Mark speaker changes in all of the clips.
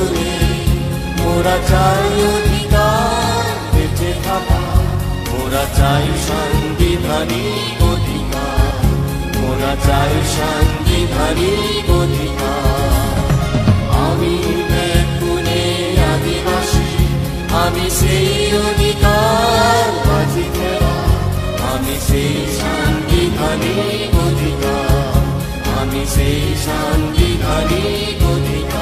Speaker 1: সকলে মোরা চাই অধিকার বেঁচে থাকা, মোরা চাই সাংবিধানিক অধিকার, মোরা চাই সাংবিধানিক অধিকার। আমি পুনে আদিবাসী, আমি সেই অধিকার বাজি খেলা, আমি সেই সাংবিধানিক অধিকার, আমি সেই সাংবিধানিক অধিকার।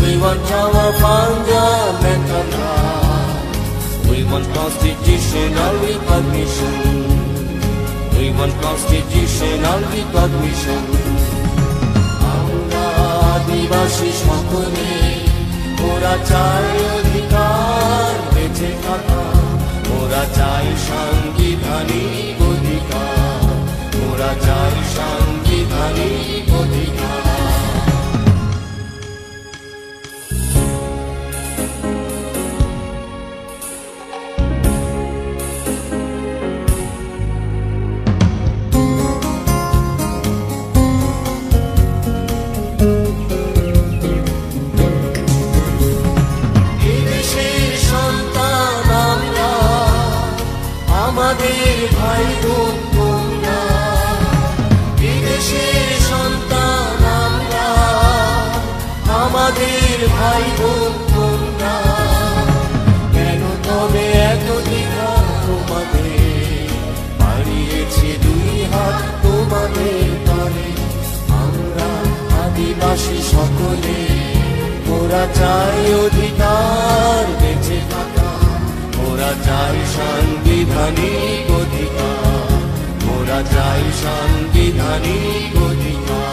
Speaker 1: We want our fundamental rights. We want constitutional recognition. We want constitutional recognition. আমরা আদিবাসী সকলে মোরা চাই অধিকার বেঁচে থাকা, মোরা চাই সাংবিধানিক অধিকার, মোরা চাই সাংবিধানিক অধিকার। আমাদের ভাই বোন তোমরা, বিদেশের সন্তান আমরা, আমাদের ভাই বোন তোমরা। কেন তবে এত দ্বিধা তোমাদের, বাড়িয়েছে দুই হাত তোমাদের তরে। আমরা আদিবাসী সকলে মোরা চাই অধিকার বেঁচে থাকা, মোরা চাই সাংবিধানিক অধিকার, মোরা চাই সাংবিধানিক অধিকার।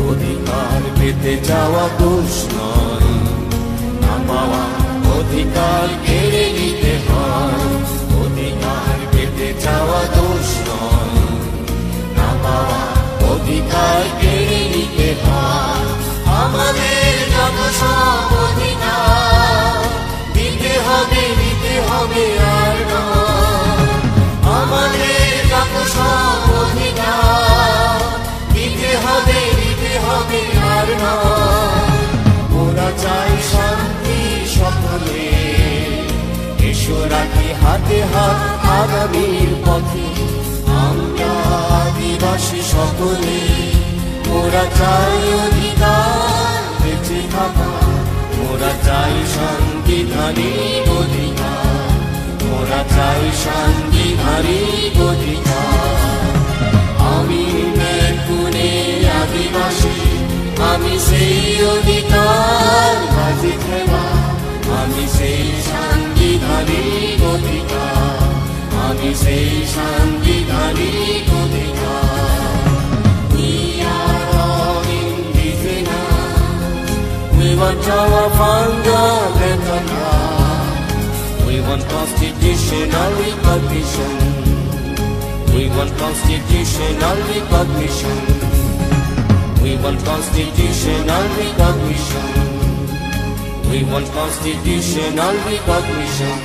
Speaker 1: অধিকার পেতে যাওয়া দোষ নয়, না পাওয়া অধিকার কেড়ে নিতে হয়। অধিকার পেতে যাওয়া দোষ নয়, না পাওয়া অধিকার কেড়ে নিতে হয়। আমাদের যত সব অধিকার দিতে হবে, দিতে হবে আর নয়। আমাদের যত সব অধিকার দিতে হবে, দিতে হবে আর নয়। মোরা চাই শান্তি সকলে, এসো রাখি হাতে হাত আগামীর পথে। আমরা আদিবাসী সকলে মোরা চাই অধিকার বেঁচে থাকা, মোরা চাই সাংবিধানিক অধিকার, মোরা চাই সাংবিধানিক অধিকার। আমি পুনে আদিবাসী, আমি সেই অধিকার বাজি খেলা, আমি সেই সাংবিধানিক অধিকার, আমি সেই সাংবিধানিক অধিকার। We are all indigenous. We want our fundamental rights. We want constitutional recognition. We want constitutional recognition. We want constitutional recognition. We want constitutional recognition.